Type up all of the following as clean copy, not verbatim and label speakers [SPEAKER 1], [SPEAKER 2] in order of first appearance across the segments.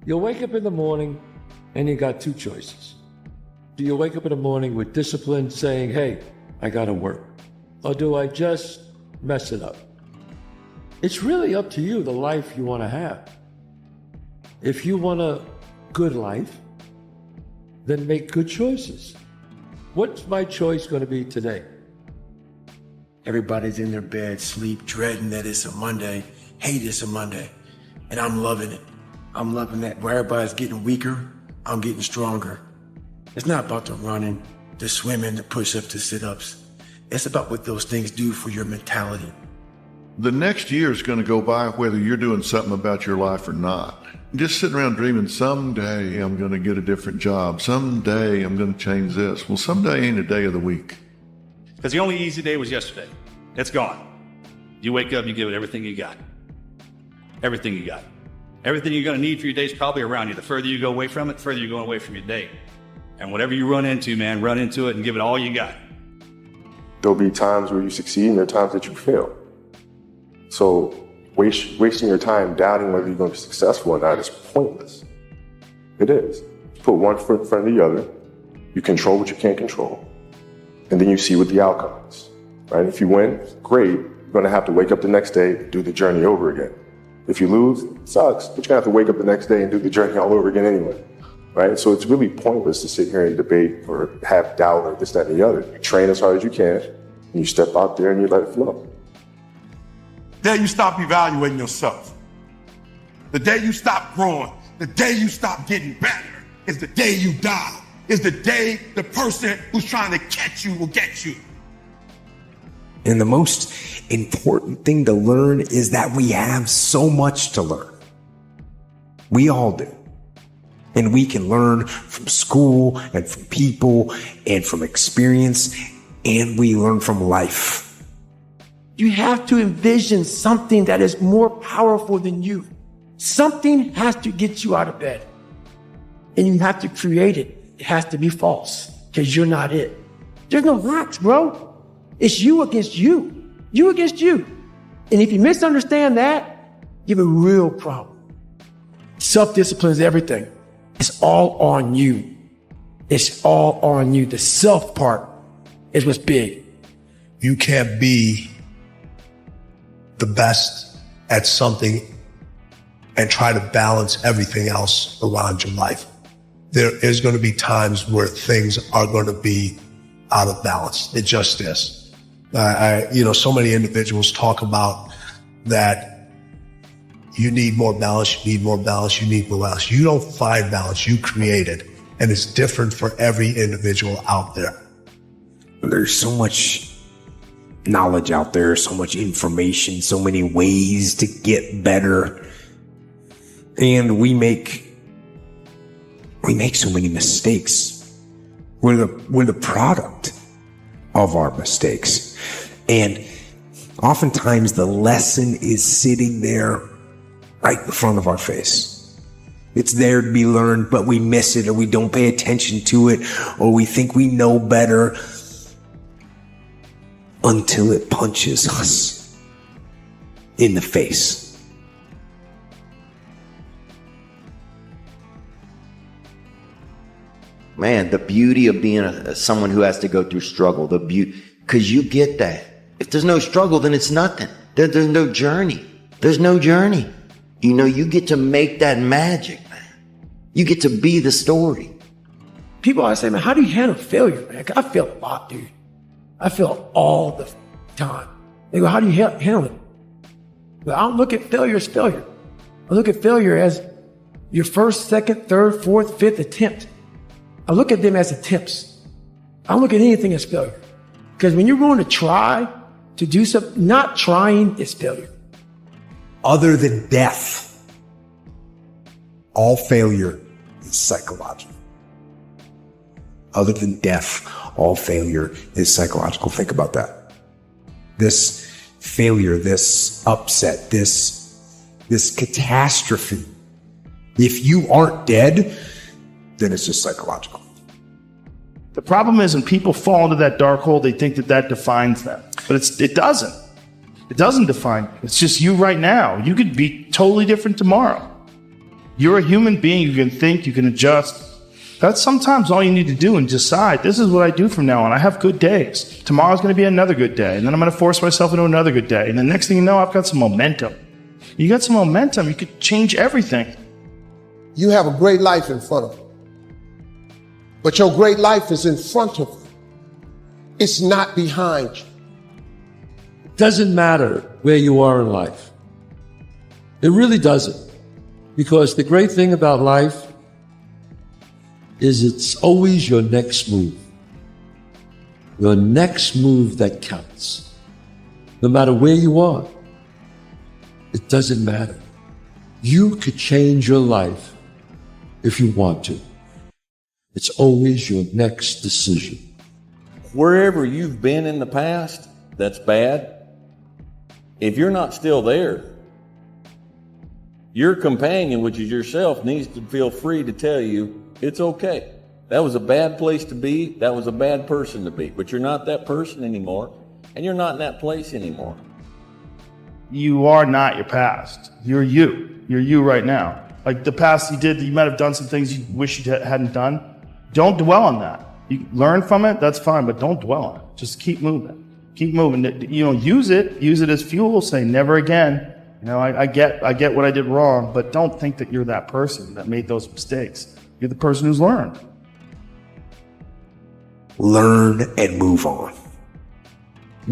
[SPEAKER 1] You'll wake up in the morning and you got two choices. Do you wake up in the morning with discipline saying, hey, I gotta work? Or do I just mess it up? It's really up to you, the life you wanna have. If you want a good life, then make good choices. What's my choice gonna be today?
[SPEAKER 2] Everybody's in their bed, sleep, dreading that it's a Monday, hate it's a Monday, and I'm loving it. I'm loving that. Where everybody's getting weaker, I'm getting stronger. It's not about the running, the swimming, the push-ups, the sit-ups. It's about what those things do for your mentality.
[SPEAKER 3] The next year is going to go by whether you're doing something about your life or not. Just sitting around dreaming, someday I'm going to get a different job. Someday I'm going to change this. Well, someday ain't a day of the week.
[SPEAKER 4] Because the only easy day was yesterday. It's gone. You wake up, you give it everything you got. Everything you got. Everything you're going to need for your day is probably around you. The further you go away from it, the further you're going away from your day. And whatever you run into, man, run into it and give it all you got.
[SPEAKER 5] There'll be times where you succeed and there are times that you fail. So wasting your time doubting whether you're going to be successful or not is pointless. It is. You put one foot in front of the other, you control what you can't control, and then you see what the outcome is. Right? If you win, great. You're going to have to wake up the next day, do the journey over again. If you lose, it sucks, but you're going to have to wake up the next day and do the journey all over again anyway, right? So it's really pointless to sit here and debate or have doubt or this, that, and the other. You train as hard as you can, and you step out there and you let it flow.
[SPEAKER 6] The day you stop evaluating yourself, the day you stop growing, the day you stop getting better is the day you die, is the day the person who's trying to catch you will get you.
[SPEAKER 7] And the most important thing to learn is that we have so much to learn. We all do. And we can learn from school and from people and from experience, and we learn from life.
[SPEAKER 2] You have to envision something that is more powerful than you. Something has to get you out of bed. And you have to create it. It has to be false, because you're not it. There's no rocks, bro. It's you against you. You against you. And if you misunderstand that, you have a real problem. Self-discipline is everything. It's all on you. It's all on you. The self part is what's big.
[SPEAKER 8] You can't be the best at something and try to balance everything else around your life. There is going to be times where things are going to be out of balance. It just is. So many individuals talk about that you need more balance, you need more balance, you need more balance. You don't find balance, you create it. And it's different for every individual out there.
[SPEAKER 7] There's so much knowledge out there, so much information, so many ways to get better. And we make so many mistakes. We're the product of our mistakes. And oftentimes the lesson is sitting there right in front of our face. It's there to be learned, but we miss it, or we don't pay attention to it, or we think we know better until it punches us in the face.
[SPEAKER 9] Man, the beauty of being someone who has to go through struggle, because you get that. If there's no struggle, then it's nothing. There's no journey. There's no journey. You get to make that magic, man. You get to be the story.
[SPEAKER 2] People always say, man, how do you handle failure, man? I fail a lot, dude. I fail all the time. They go, how do you handle it? Well, I don't look at failure as failure. I look at failure as your first, second, third, fourth, fifth attempt. I look at them as attempts. I don't look at anything as failure. Because when you're going to try to do something, not trying is failure.
[SPEAKER 7] Other than death, all failure is psychological. Other than death, all failure is psychological. Think about that. This failure, this upset, this catastrophe, if you aren't dead, then it's just psychological.
[SPEAKER 4] The problem is when people fall into that dark hole, they think that defines them. But it doesn't. It doesn't define you. It's just you right now. You could be totally different tomorrow.
[SPEAKER 10] You're a human being. You can think, you can adjust. That's sometimes all you need to do and decide, this is what I do from now on. I have good days. Tomorrow's going to be another good day. And then I'm going to force myself into another good day. And the next thing you know, I've got some momentum. You got some momentum, you could change everything.
[SPEAKER 11] You have a great life in front of you. But your great life is in front of you. It's not behind you.
[SPEAKER 1] It doesn't matter where you are in life. It really doesn't. Because the great thing about life is it's always your next move. Your next move that counts. No matter where you are, it doesn't matter. You could change your life if you want to. It's always your next decision.
[SPEAKER 12] Wherever you've been in the past, that's bad. If you're not still there, your companion, which is yourself, needs to feel free to tell you it's okay. That was a bad place to be. That was a bad person to be. But you're not that person anymore, and you're not in that place anymore.
[SPEAKER 10] You are not your past. You're you. You're you right now. Like the past you did, you might have done some things you wish you hadn't done. Don't dwell on that. You learn from it, that's fine, but don't dwell on it. Just keep moving. Keep moving. Use it as fuel. Say never again. I get what I did wrong, but don't think that you're that person that made those mistakes. You're the person who's learned.
[SPEAKER 7] Learn and move on.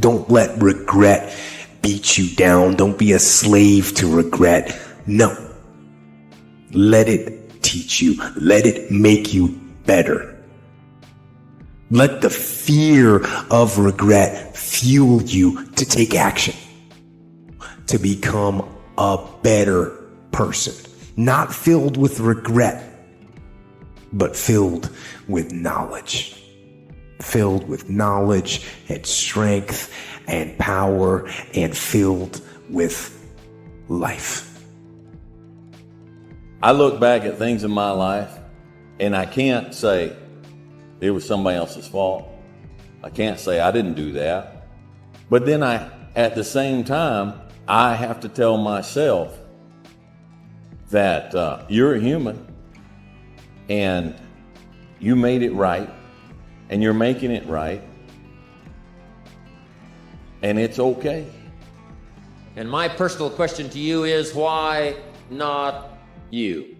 [SPEAKER 7] Don't let regret beat you down. Don't be a slave to regret. No. Let it teach you. Let it make you better. Let the fear of regret fuel you to take action, to become a better person, not filled with regret, but filled with knowledge. Filled with knowledge and strength and power and filled with life.
[SPEAKER 12] I look back at things in my life and I can't say it was somebody else's fault. I can't say I didn't do that. But then at the same time, I have to tell myself that you're a human and you made it right and you're making it right and it's okay.
[SPEAKER 13] And my personal question to you is, why not you?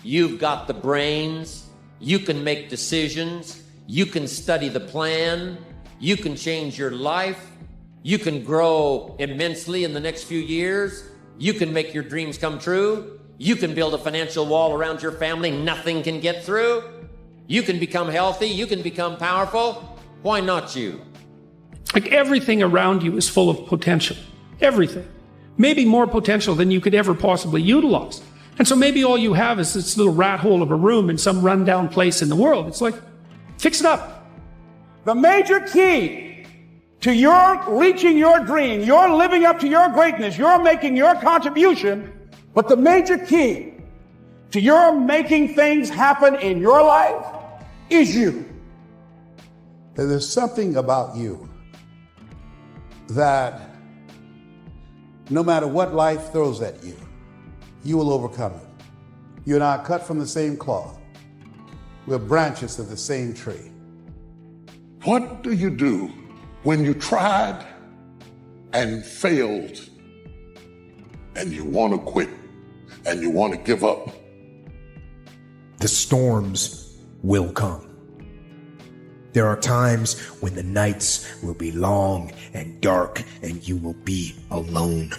[SPEAKER 13] You've got the brains, you can make decisions, you can study the plan, you can change your life, you can grow immensely in the next few years, you can make your dreams come true, you can build a financial wall around your family nothing can get through, you can become healthy, you can become powerful. Why not you?
[SPEAKER 14] Like everything around you is full of potential. Everything. Maybe more potential than you could ever possibly utilize. And so maybe all you have is this little rat hole of a room in some rundown place in the world. It's like, fix it up.
[SPEAKER 6] The major key to your reaching your dream, your living up to your greatness, your making your contribution, but the major key to your making things happen in your life is you.
[SPEAKER 11] There's something about you that no matter what life throws at you, you will overcome it. You and I are cut from the same cloth. We're branches of the same tree.
[SPEAKER 15] What do you do when you tried and failed and you want to quit and you want to give up?
[SPEAKER 7] The storms will come. There are times when the nights will be long and dark and you will be alone.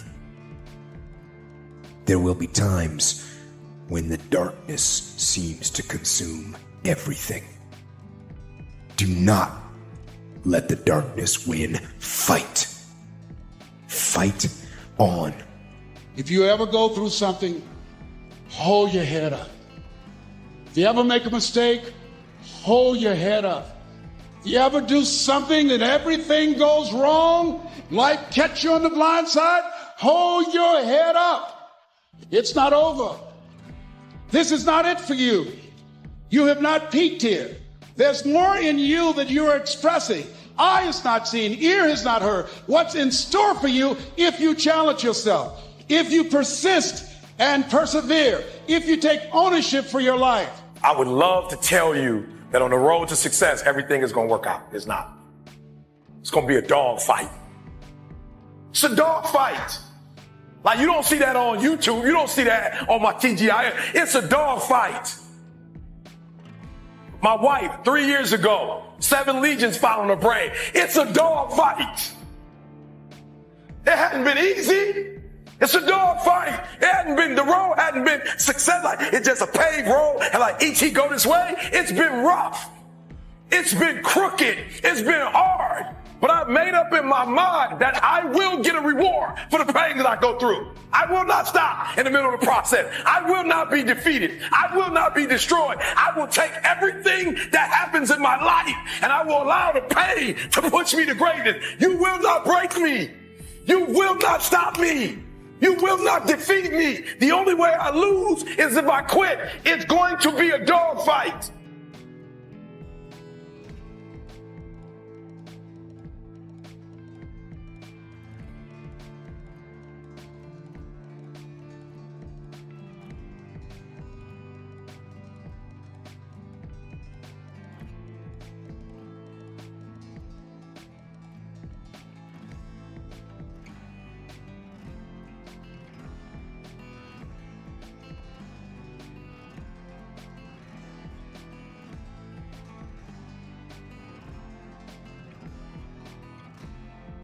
[SPEAKER 7] There will be times when the darkness seems to consume everything. Do not let the darkness win. Fight. Fight on.
[SPEAKER 15] If you ever go through something, hold your head up. If you ever make a mistake, hold your head up. If you ever do something that everything goes wrong, life catch you on the blind side, hold your head up. It's not over. This is not it for you. You have not peaked here. There's more in you that you are expressing. Eye has not seen, ear has not heard. What's in store for you if you challenge yourself, if you persist and persevere, if you take ownership for your life.
[SPEAKER 16] I would love to tell you that on the road to success, everything is going to work out. It's not. It's going to be a dog fight. It's a dog fight. Like, you don't see that on YouTube. You don't see that on my TGI. It's a dog fight. My wife, 3 years ago, 7 legions found on her brain. It's a dog fight. It hadn't been easy. It's a dog fight. It hadn't been, the road hadn't been success. Like, it's just a paved road. And like, E.T. go this way. It's been rough. It's been crooked. It's been hard. But I've made up in my mind that I will get a reward for the pain that I go through. I will not stop in the middle of the process. I will not be defeated. I will not be destroyed. I will take everything that happens in my life and I will allow the pain to push me to greatness. You will not break me. You will not stop me. You will not defeat me. The only way I lose is if I quit. It's going to be a dog fight.